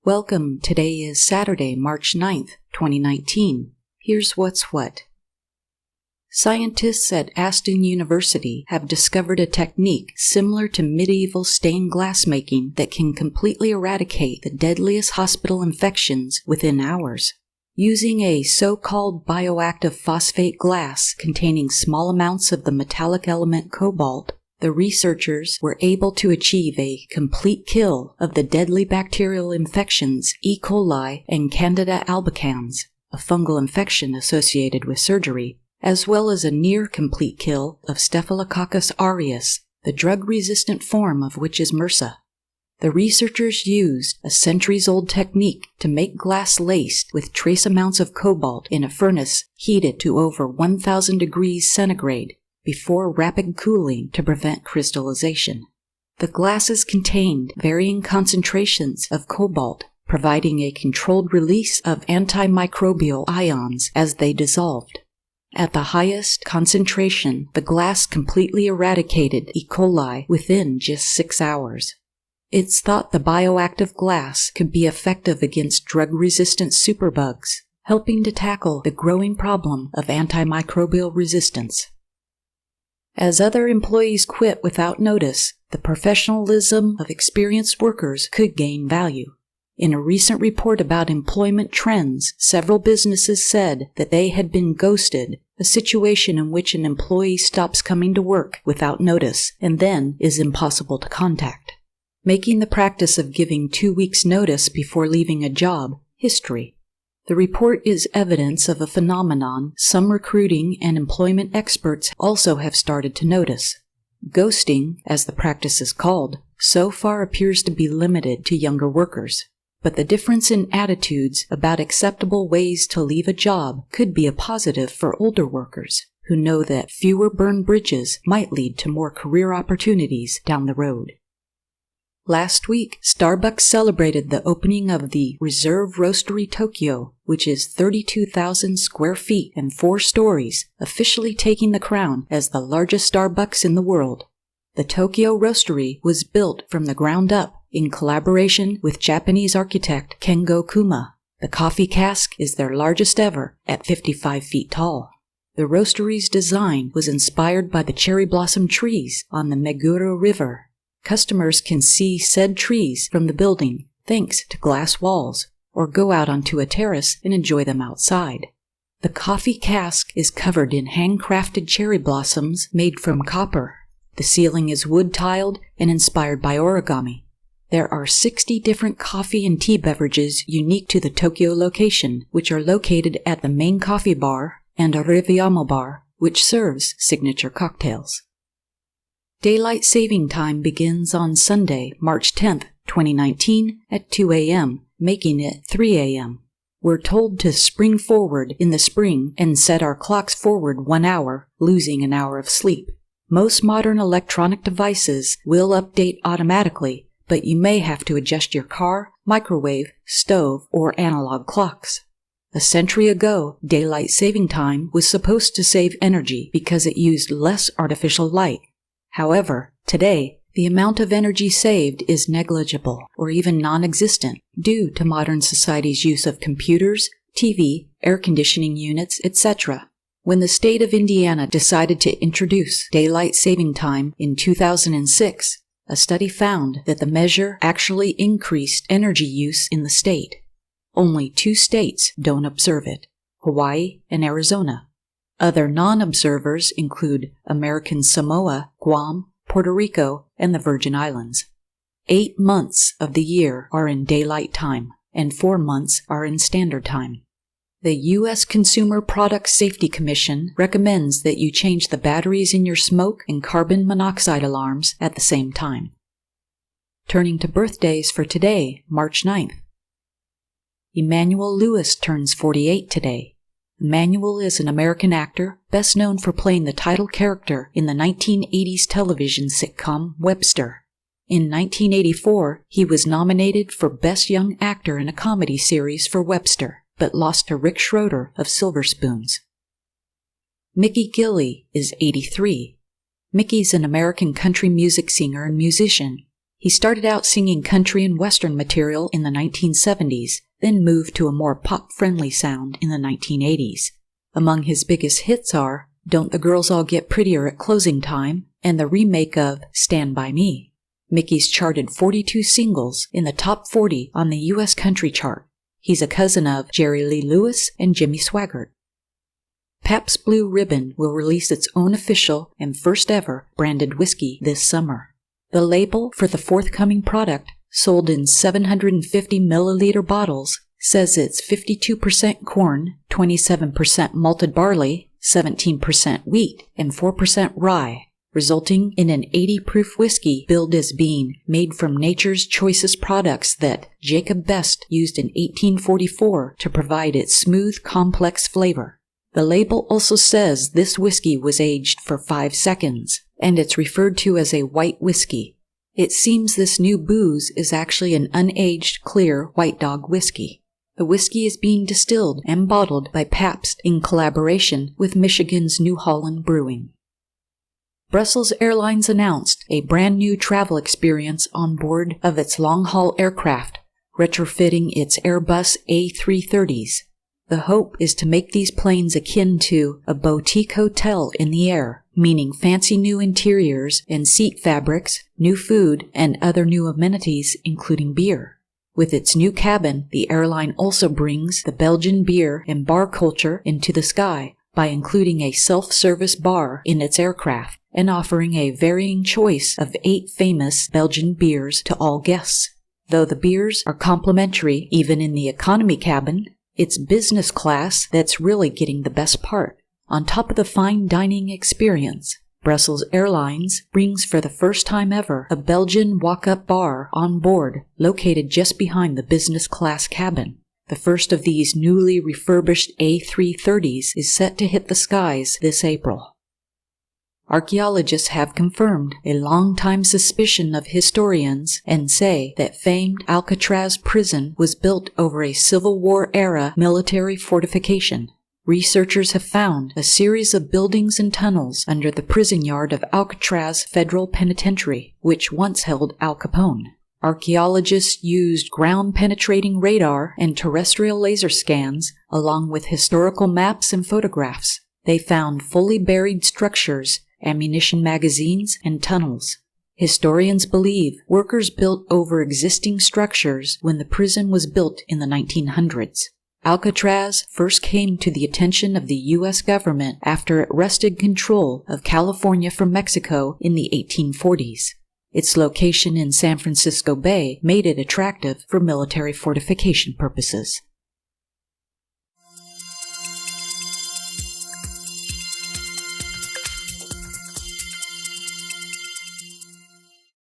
Welcome, today is Saturday, March 9th, 2019. Here's what's what. Scientists at Aston University have discovered a technique similar to medieval stained glass making that can completely eradicate the deadliest hospital infections within hours. Using a so-called bioactive phosphate glass containing small amounts of the metallic element cobalt, the researchers were able to achieve a complete kill of the deadly bacterial infections E. coli and Candida albicans, a fungal infection associated with surgery, as well as a near-complete kill of Staphylococcus aureus, the drug-resistant form of which is MRSA. The researchers used a centuries-old technique to make glass laced with trace amounts of cobalt in a furnace heated to over 1,000 degrees centigrade before rapid cooling to prevent crystallization. The glasses contained varying concentrations of cobalt, providing a controlled release of antimicrobial ions as they dissolved. At the highest concentration, the glass completely eradicated E. coli within just 6 hours. It's thought the bioactive glass could be effective against drug-resistant superbugs, helping to tackle the growing problem of antimicrobial resistance. As other employees quit without notice, the professionalism of experienced workers could gain value. In a recent report about employment trends, several businesses said that they had been ghosted, a situation in which an employee stops coming to work without notice and then is impossible to contact, making the practice of giving 2 weeks' notice before leaving a job history. The report is evidence of a phenomenon some recruiting and employment experts also have started to notice. Ghosting, as the practice is called, so far appears to be limited to younger workers. But the difference in attitudes about acceptable ways to leave a job could be a positive for older workers who know that fewer burned bridges might lead to more career opportunities down the road. Last week, Starbucks celebrated the opening of the Reserve Roastery Tokyo, which is 32,000 square feet and 4 stories, officially taking the crown as the largest Starbucks in the world. The Tokyo Roastery was built from the ground up in collaboration with Japanese architect Kengo Kuma. The coffee cask is their largest ever at 55 feet tall. The roastery's design was inspired by the cherry blossom trees on the Meguro River. Customers can see said trees from the building thanks to glass walls, or go out onto a terrace and enjoy them outside. The coffee cask is covered in handcrafted cherry blossoms made from copper. The ceiling is wood-tiled and inspired by origami. There are 60 different coffee and tea beverages unique to the Tokyo location, which are located at the main coffee bar and a Riviamo bar, which serves signature cocktails. Daylight saving time begins on Sunday, March 10th, 2019 at 2 a.m., making it 3 a.m. We're told to spring forward in the spring and set our clocks forward 1 hour, losing an hour of sleep. Most modern electronic devices will update automatically, but you may have to adjust your car, microwave, stove, or analog clocks. A century ago, daylight saving time was supposed to save energy because it used less artificial light. However, today, the amount of energy saved is negligible or even non-existent due to modern society's use of computers, TV, air conditioning units, etc. When the state of Indiana decided to introduce daylight saving time in 2006, a study found that the measure actually increased energy use in the state. Only 2 states don't observe it, Hawaii and Arizona. Other non-observers include American Samoa, Guam, Puerto Rico, and the Virgin Islands. 8 months of the year are in daylight time, and 4 months are in standard time. The U.S. Consumer Product Safety Commission recommends that you change the batteries in your smoke and carbon monoxide alarms at the same time. Turning to birthdays for today, March 9th. Emmanuel Lewis turns 48 today. Emmanuel is an American actor, best known for playing the title character in the 1980s television sitcom Webster. In 1984, he was nominated for Best Young Actor in a Comedy Series for Webster, but lost to Rick Schroeder of Silver Spoons. Mickey Gilley is 83. Mickey's an American country music singer and musician. He started out singing country and western material in the 1970s, then moved to a more pop-friendly sound in the 1980s. Among his biggest hits are Don't the Girls All Get Prettier at Closing Time and the remake of Stand By Me. Mickey's charted 42 singles in the top 40 on the U.S. country chart. He's a cousin of Jerry Lee Lewis and Jimmy Swaggart. Pabst Blue Ribbon will release its own official and first ever branded whiskey this summer. The label for the forthcoming product, sold in 750 milliliter bottles, says it's 52% corn, 27% malted barley, 17% wheat, and 4% rye, resulting in an 80-proof whiskey billed as being made from nature's choicest products that Jacob Best used in 1844 to provide its smooth, complex flavor. The label also says this whiskey was aged for 5 seconds, and it's referred to as a white whiskey. It seems this new booze is actually an unaged, clear White Dog whiskey. The whiskey is being distilled and bottled by Pabst in collaboration with Michigan's New Holland Brewing. Brussels Airlines announced a brand new travel experience on board of its long-haul aircraft, retrofitting its Airbus A330s. The hope is to make these planes akin to a boutique hotel in the air, meaning fancy new interiors and seat fabrics, new food, and other new amenities, including beer. With its new cabin, the airline also brings the Belgian beer and bar culture into the sky by including a self-service bar in its aircraft and offering a varying choice of 8 famous Belgian beers to all guests. Though the beers are complimentary even in the economy cabin, it's business class that's really getting the best part. On top of the fine dining experience, Brussels Airlines brings for the first time ever a Belgian walk-up bar on board located just behind the business class cabin. The first of these newly refurbished A330s is set to hit the skies this April. Archaeologists have confirmed a long-time suspicion of historians and say that famed Alcatraz prison was built over a Civil War-era military fortification. Researchers have found a series of buildings and tunnels under the prison yard of Alcatraz Federal Penitentiary, which once held Al Capone. Archaeologists used ground-penetrating radar and terrestrial laser scans, along with historical maps and photographs. They found fully buried structures, ammunition magazines, and tunnels. Historians believe workers built over existing structures when the prison was built in the 1900s. Alcatraz first came to the attention of the U.S. government after it wrested control of California from Mexico in the 1840s. Its location in San Francisco Bay made it attractive for military fortification purposes.